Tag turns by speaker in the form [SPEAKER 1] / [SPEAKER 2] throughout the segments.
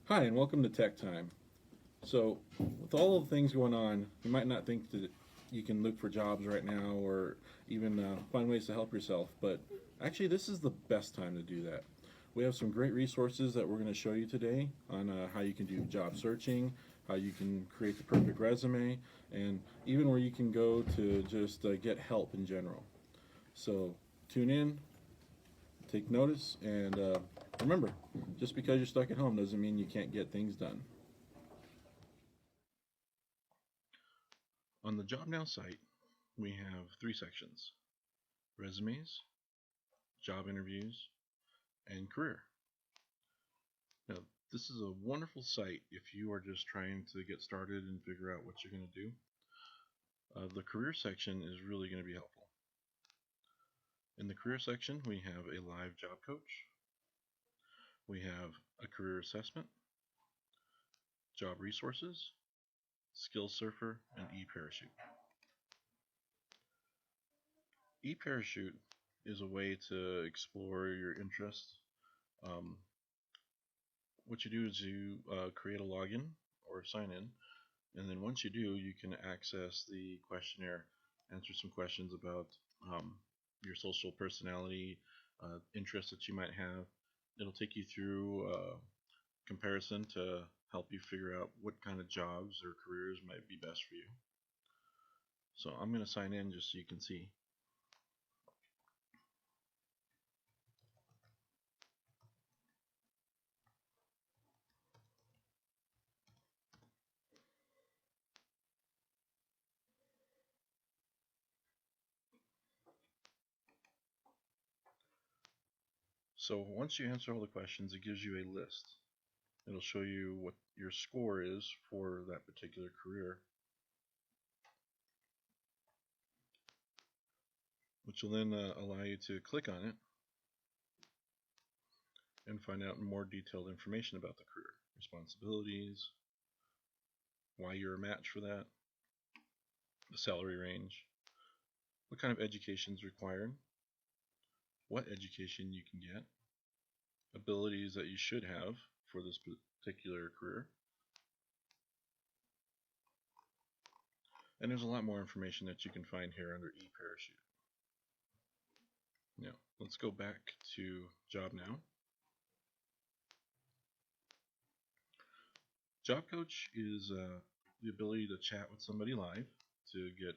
[SPEAKER 1] Hi, and welcome to Tech Time. So, with all of the things going on, you might not think that you can look for jobs right now or even find ways to help yourself, but actually, this is the best time to do that. We have some great resources that we're going to show you today on how you can do job searching, how you can create the perfect resume, and even where you can go to just get help in general. So, tune in, take notice, and remember, just because you're stuck at home doesn't mean you can't get things done. On the Job Now site, we have three sections: resumes, job interviews, and career. Now, this is a wonderful site if you are just trying to get started and figure out what you're going to do. The career section is really going to be helpful. In the career section, we have a live job coach, we have a career assessment, job resources, skill surfer, and e-parachute. E-parachute is a way to explore your interests. Um, what you do is you create a login or sign in, and then once you do, you can access the questionnaire, answer some questions about your social personality, interests that you might have. It'll take you through comparison to help you figure out what kind of jobs or careers might be best for you. So I'm going to sign in just so you can see. So once you answer all the questions, it gives you a list. It'll show you what your score is for that particular career, which will then allow you to click on it and find out more detailed information about the career, responsibilities, why you're a match for that, the salary range, what kind of education is required, what education you can get, abilities that you should have for this particular career, and there's a lot more information that you can find here under eParachute. Now, let's go back to Job Now. Job Coach is the ability to chat with somebody live to get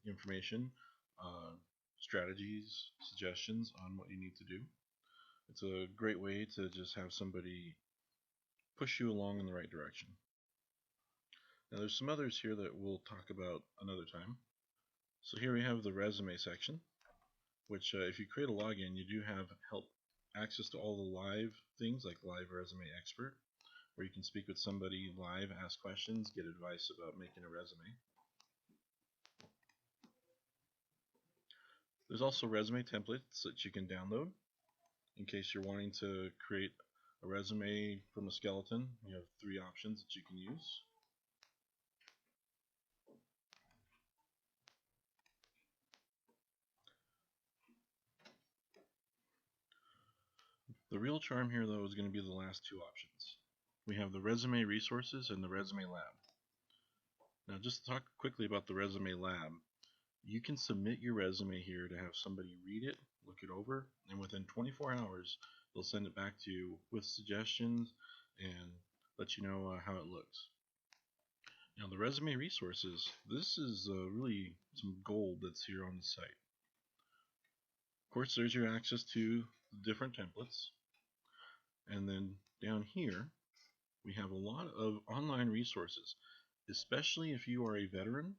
[SPEAKER 1] information, uh, strategies, suggestions on what you need to do. It's a great way to just have somebody push you along in the right direction. Now, there's some others here that we'll talk about another time. So here we have the resume section, which if you create a login, you do have help access to all the live things like Live Resume Expert, where you can speak with somebody live, ask questions, get advice about making a resume. There's also resume templates that you can download in case you're wanting to create a resume from a skeleton. You have three options that you can use. The real charm here, though, is going to be the last two options. We have the resume resources and the resume lab. Now, just to talk quickly about the resume lab, you can submit your resume here to have somebody read it, look it over, and within 24 hours, they'll send it back to you with suggestions and let you know how it looks. Now, the resume resources, this is really some gold that's here on the site. Of course, there's your access to the different templates. And then down here, we have a lot of online resources, especially if you are a veteran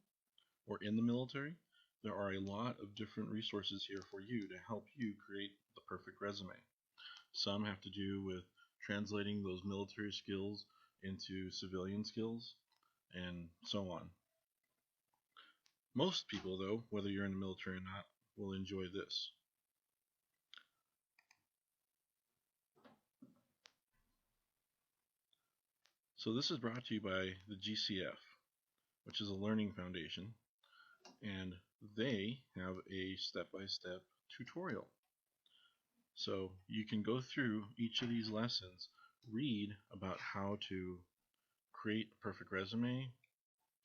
[SPEAKER 1] or in the military. There are a lot of different resources here for you to help you create the perfect resume. Some have to do with translating those military skills into civilian skills and so on. Most people, though, whether you're in the military or not, will enjoy this. So this is brought to you by the GCF, which is a learning foundation, and they have a step-by-step tutorial. So you can go through each of these lessons read about how to create a perfect resume,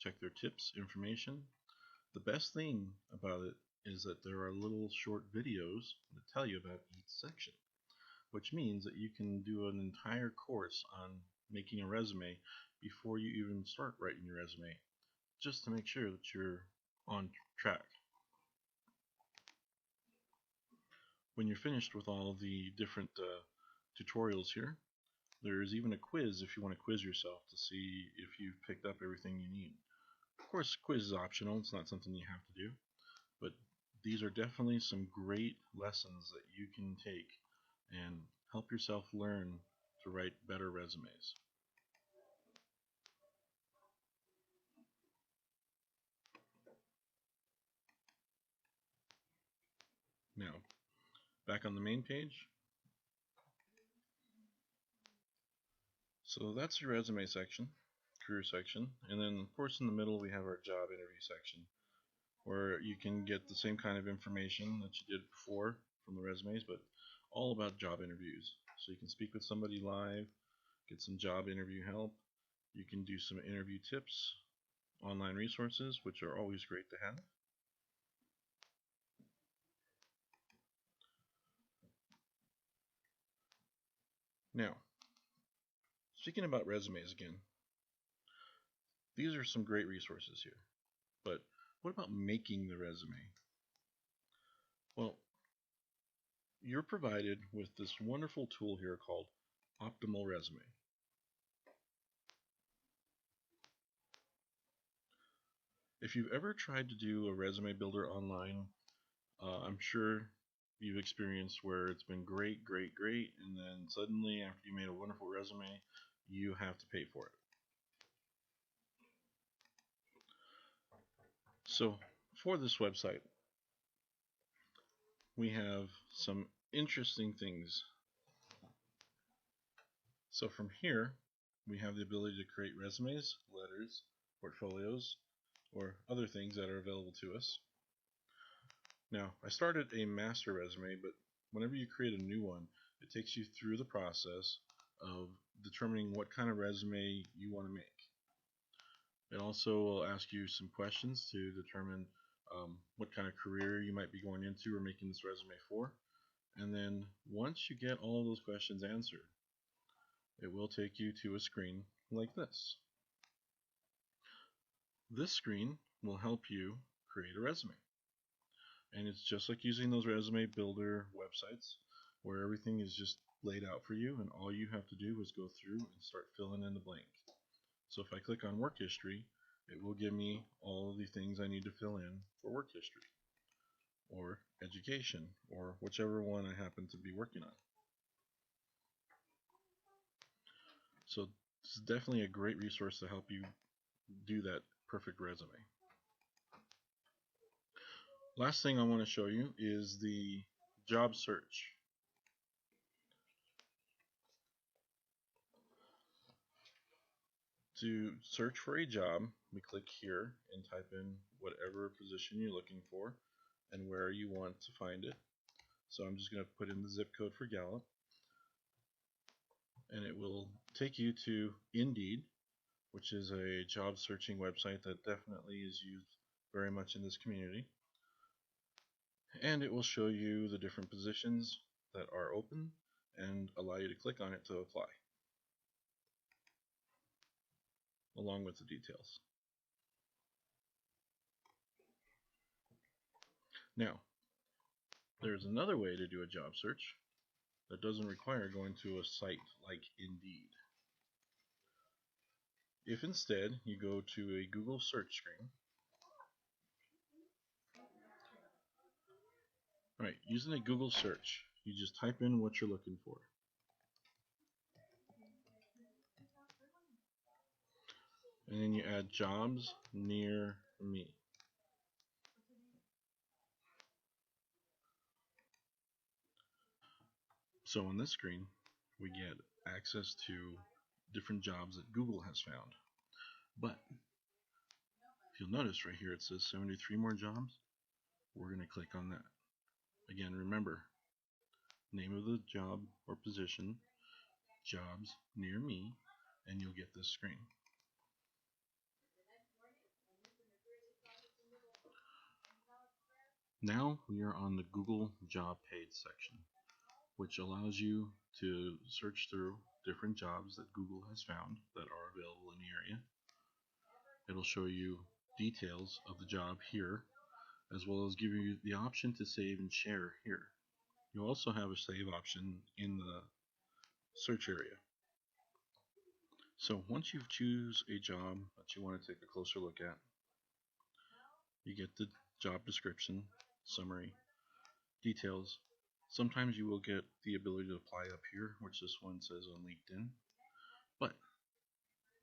[SPEAKER 1] check their tips, information. The best thing about it is that there are little short videos that tell you about each section, which means that you can do an entire course on making a resume before you even start writing your resume, just to make sure that you're on track. When you're finished with all the different tutorials here, there's even a quiz if you want to quiz yourself to see if you've picked up everything you need. Of course, quiz is optional, it's not something you have to do, but these are definitely some great lessons that you can take and help yourself learn to write better resumes. Now, back on the main page. So that's your resume section, career section, and then of course in the middle we have our job interview section, where you can get the same kind of information that you did before from the resumes, but all about job interviews. So you can speak with somebody live, get some job interview help, you can do some interview tips, online resources, which are always great to have. Now, speaking about resumes again, these are some great resources here, but what about making the resume? Well, you're provided with this wonderful tool here called Optimal Resume. If you've ever tried to do a resume builder online, I'm sure you've experienced where it's been great, great, great, and then suddenly after you made a wonderful resume, you have to pay for it. So for this website, we have some interesting things. So from here, we have the ability to create resumes, letters, portfolios, or other things that are available to us. Now, I started a master resume, but whenever you create a new one, it takes you through the process of determining what kind of resume you want to make. It also will ask you some questions to determine what kind of career you might be going into or making this resume for. And then once you get all of those questions answered, it will take you to a screen like this. This screen will help you create a resume. And it's just like using those resume builder websites where everything is just laid out for you and all you have to do is go through and start filling in the blank. So if I click on work history, it will give me all of the things I need to fill in for work history or education or whichever one I happen to be working on. So this is definitely a great resource to help you do that perfect resume. Last thing I want to show you is the job search. To search for a job, we click here and type in whatever position you're looking for and where you want to find it. So I'm just going to put in the zip code for Gallup, and it will take you to Indeed, which is a job searching website that definitely is used very much in this community. And it will show you the different positions that are open and allow you to click on it to apply, along with the details. Now, there's another way to do a job search that doesn't require going to a site like Indeed. If instead you go to a Google search screen, right, using a Google search, you just type in what you're looking for. And then you add jobs near me. So on this screen, we get access to different jobs that Google has found. But if you'll notice right here, it says 73 more jobs. We're going to click on that. Again, remember, name of the job or position, jobs near me, and you'll get this screen. Now we are on the Google job page section, which allows you to search through different jobs that Google has found that are available in the area. It'll show you details of the job here, as well as give you the option to save and share here. You also have a save option in the search area. So once you choose a job that you want to take a closer look at, you get the job description, summary, details. Sometimes you will get the ability to apply up here, which this one says on LinkedIn. But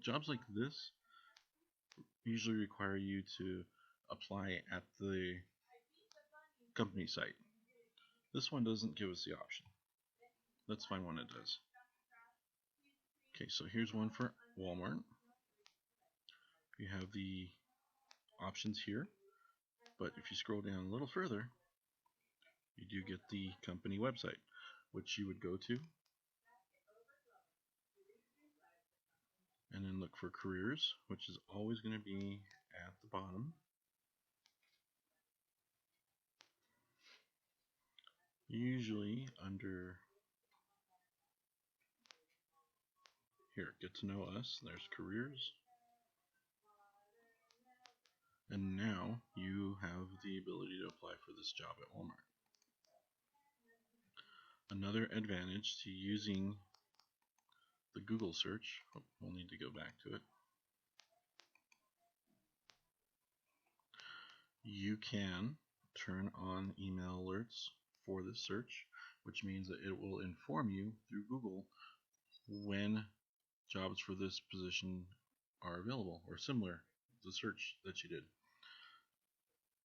[SPEAKER 1] jobs like this usually require you to apply at the company site. This one doesn't give us the option. Let's find one that does. Okay, so here's one for Walmart. You have the options here, but if you scroll down a little further, you do get the company website, which you would go to and then look for careers, which is always going to be at the bottom. Usually under here, get to know us, there's careers. And now you have the ability to apply for this job at Walmart. Another advantage to using the Google search, we'll need to go back to it. You can turn on email alerts for this search, which means that it will inform you through Google when jobs for this position are available or similar to the search that you did.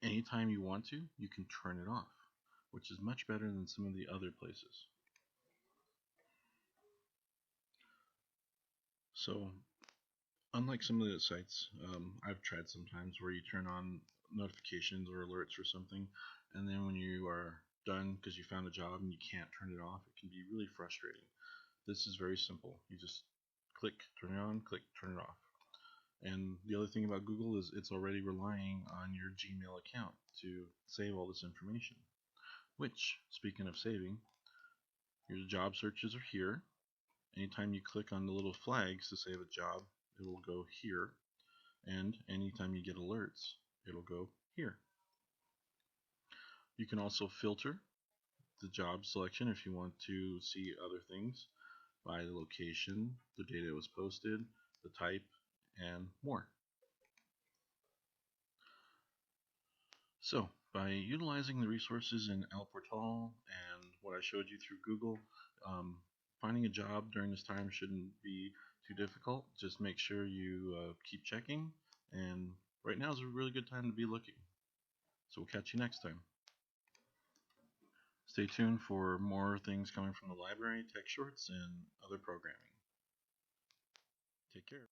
[SPEAKER 1] Anytime you want to, you can turn it off, which is much better than some of the other places. So unlike some of the sites I've tried sometimes where you turn on notifications or alerts for something, and then when you are done because you found a job and you can't turn it off, it can be really frustrating. This is very simple. You just click turn it on, click turn it off. And the other thing about Google is it's already relying on your Gmail account to save all this information. Which, speaking of saving, your job searches are here. Anytime you click on the little flags to save a job, it will go here. And anytime you get alerts, it'll go here. You can also filter the job selection if you want to see other things by the location, the date it was posted, the type, and more. So, by utilizing the resources in El Portal and what I showed you through Google, finding a job during this time shouldn't be too difficult. Just make sure you keep checking, and right now is a really good time to be looking. So we'll catch you next time. Stay tuned for more things coming from the library, tech shorts, and other programming. Take care.